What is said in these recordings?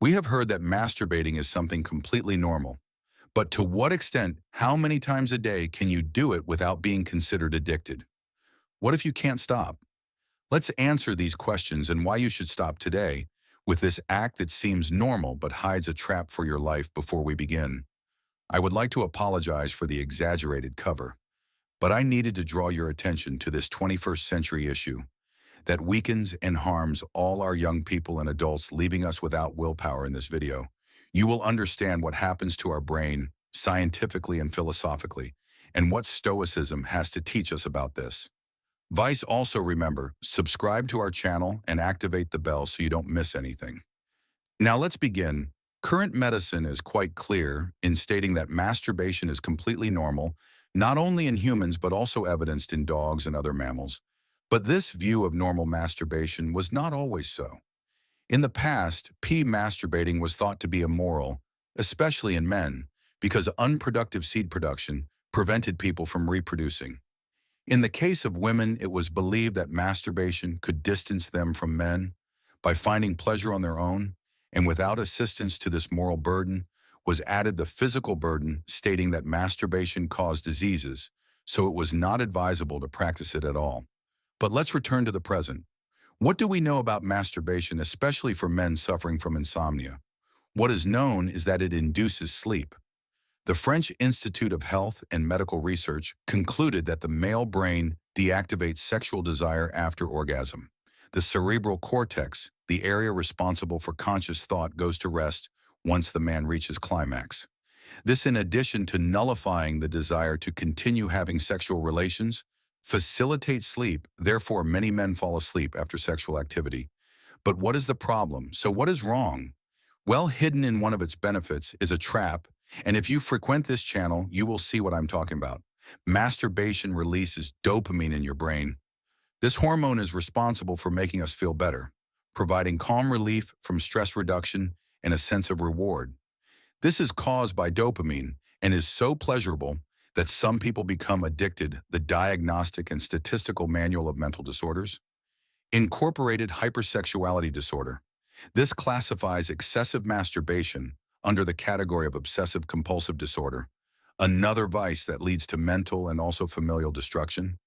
We have heard that masturbating is something completely normal. But to what extent, how many times a day can you do it without being considered addicted? What if you can't stop? Let's answer these questions and why you should stop today with this act that seems normal but hides a trap for your life before we begin. I would like to apologize for the exaggerated cover, but I needed to draw your attention to this 21st century issue that weakens and harms all our young people and adults, leaving us without willpower in this video. You will understand what happens to our brain scientifically and philosophically, and what Stoicism has to teach us about this. Vice, also remember, subscribe to our channel and activate the bell so you don't miss anything. Now let's begin. Current medicine is quite clear in stating that masturbation is completely normal, not only in humans but also evidenced in dogs and other mammals. But this view of normal masturbation was not always so. In the past, masturbating was thought to be immoral, especially in men, because unproductive seed production prevented people from reproducing. In the case of women, it was believed that masturbation could distance them from men by finding pleasure on their own, and without assistance to this moral burden was added the physical burden, stating that masturbation caused diseases, so it was not advisable to practice it at all. But let's return to the present. What do we know about masturbation, especially for men suffering from insomnia? What is known is that it induces sleep. The French Institute of Health and Medical Research concluded that the male brain deactivates sexual desire after orgasm. The cerebral cortex, the area responsible for conscious thought, goes to rest once the man reaches climax. This, in addition to nullifying the desire to continue having sexual relations, facilitates sleep. Therefore, many men fall asleep after sexual activity. But what is the problem? So what is wrong? Well, hidden in one of its benefits is a trap, and if you frequent this channel, you will see what I'm talking about. Masturbation releases dopamine in your brain. This hormone is responsible for making us feel better, providing calm relief from stress reduction and a sense of reward. This is caused by dopamine and is so pleasurable that some people become addicted. The Diagnostic and Statistical Manual of Mental Disorders. Incorporated hypersexuality disorder. This classifies excessive masturbation under the category of obsessive-compulsive disorder, another vice that leads to mental and also familial destruction.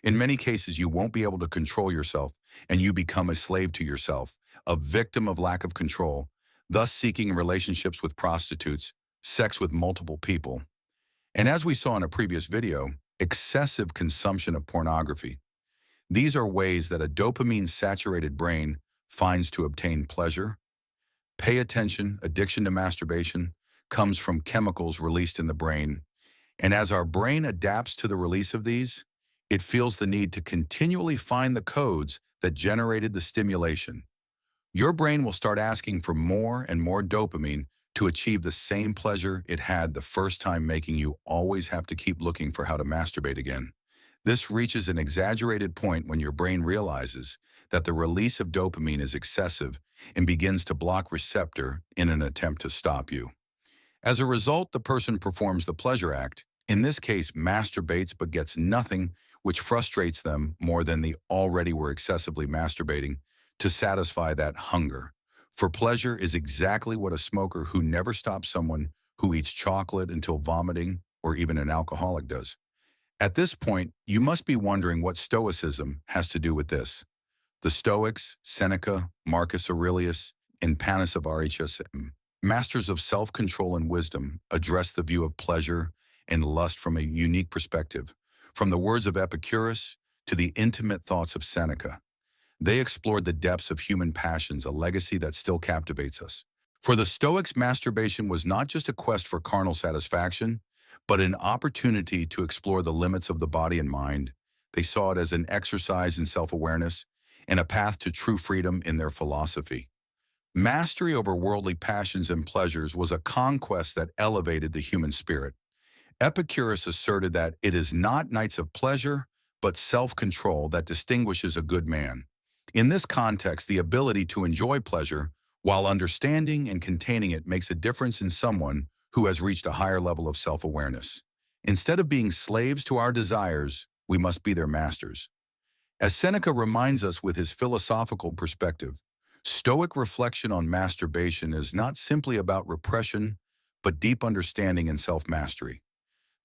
In many cases, you won't be able to control yourself, and you become a slave to yourself, a victim of lack of control, thus seeking relationships with prostitutes, sex with multiple people. And as we saw in a previous video, excessive consumption of pornography. These are ways that a dopamine-saturated brain finds to obtain pleasure. Pay attention, addiction to masturbation comes from chemicals released in the brain. And as our brain adapts to the release of these, it feels the need to continually find the codes that generated the stimulation. Your brain will start asking for more and more dopamine to achieve the same pleasure it had the first time, making you always have to keep looking for how to masturbate again. This reaches an exaggerated point when your brain realizes that the release of dopamine is excessive and begins to block receptor in an attempt to stop you. As a result, the person performs the pleasure act, in this case masturbates, but gets nothing, which frustrates them more than they already were excessively masturbating to satisfy that hunger. For pleasure is exactly what a smoker who never stops someone who eats chocolate until vomiting, or even an alcoholic, does. At this point, you must be wondering what Stoicism has to do with this. The Stoics, Seneca, Marcus Aurelius, and Panis of RHSM, masters of self-control and wisdom, address the view of pleasure and lust from a unique perspective. From the words of Epicurus to the intimate thoughts of Seneca, they explored the depths of human passions, a legacy that still captivates us. For the Stoics, masturbation was not just a quest for carnal satisfaction, but an opportunity to explore the limits of the body and mind. They saw it as an exercise in self-awareness and a path to true freedom in their philosophy. Mastery over worldly passions and pleasures was a conquest that elevated the human spirit. Epicurus asserted that it is not nights of pleasure, but self-control that distinguishes a good man. In this context, the ability to enjoy pleasure while understanding and containing it makes a difference in someone who has reached a higher level of self-awareness. Instead of being slaves to our desires, we must be their masters. As Seneca reminds us with his philosophical perspective, Stoic reflection on masturbation is not simply about repression, but deep understanding and self-mastery.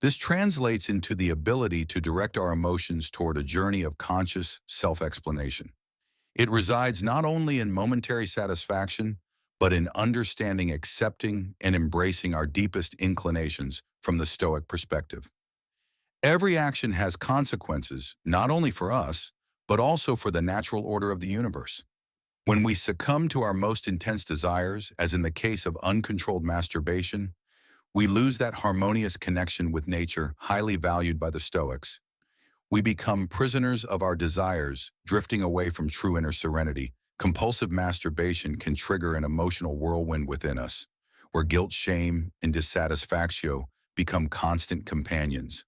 This translates into the ability to direct our emotions toward a journey of conscious self-explanation. It resides not only in momentary satisfaction, but in understanding, accepting, and embracing our deepest inclinations from the Stoic perspective. Every action has consequences, not only for us, but also for the natural order of the universe. When we succumb to our most intense desires, as in the case of uncontrolled masturbation, we lose that harmonious connection with nature highly valued by the Stoics. We become prisoners of our desires, drifting away from true inner serenity. Compulsive masturbation can trigger an emotional whirlwind within us, where guilt, shame, and dissatisfaction become constant companions.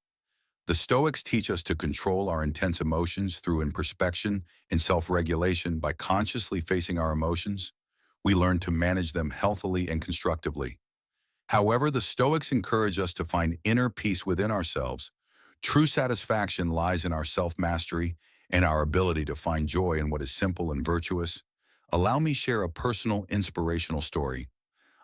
The Stoics teach us to control our intense emotions through introspection and self-regulation. By consciously facing our emotions, we learn to manage them healthily and constructively. However, the Stoics encourage us to find inner peace within ourselves. True satisfaction lies in our self-mastery and our ability to find joy in what is simple and virtuous. Allow me share a personal, inspirational story.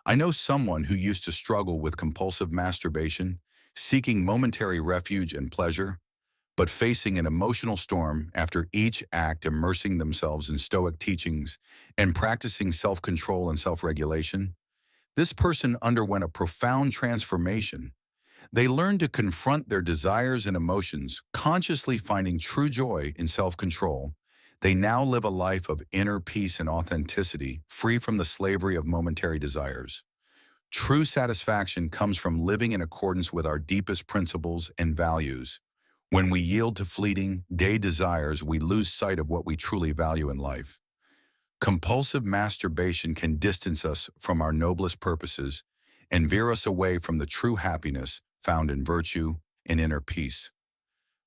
I know someone who used to struggle with compulsive masturbation, seeking momentary refuge and pleasure, but facing an emotional storm after each act, immersing themselves in Stoic teachings and practicing self-control and self-regulation. This person underwent a profound transformation. They learned to confront their desires and emotions, consciously finding true joy in self-control. They now live a life of inner peace and authenticity, free from the slavery of momentary desires. True satisfaction comes from living in accordance with our deepest principles and values. When we yield to fleeting, day desires, we lose sight of what we truly value in life. Compulsive masturbation can distance us from our noblest purposes and veer us away from the true happiness found in virtue and inner peace.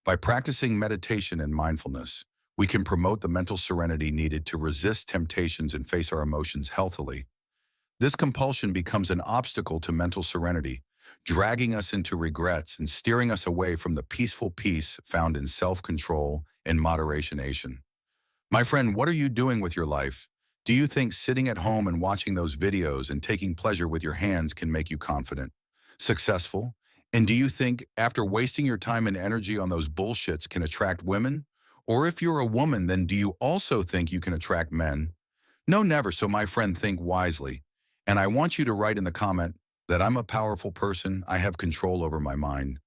By practicing meditation and mindfulness, we can promote the mental serenity needed to resist temptations and face our emotions healthily. This compulsion becomes an obstacle to mental serenity, dragging us into regrets and steering us away from the peaceful peace found in self-control and moderation. My friend, what are you doing with your life? Do you think sitting at home and watching those videos and taking pleasure with your hands can make you confident, successful? And do you think after wasting your time and energy on those bullshits can attract women? Or if you're a woman, then do you also think you can attract men? No, never. So my friend, think wisely. And I want you to write in the comment that I'm a powerful person. I have control over my mind.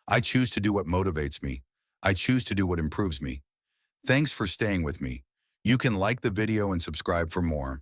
I choose to do what motivates me. I choose to do what improves me. Thanks for staying with me. You can like the video and subscribe for more.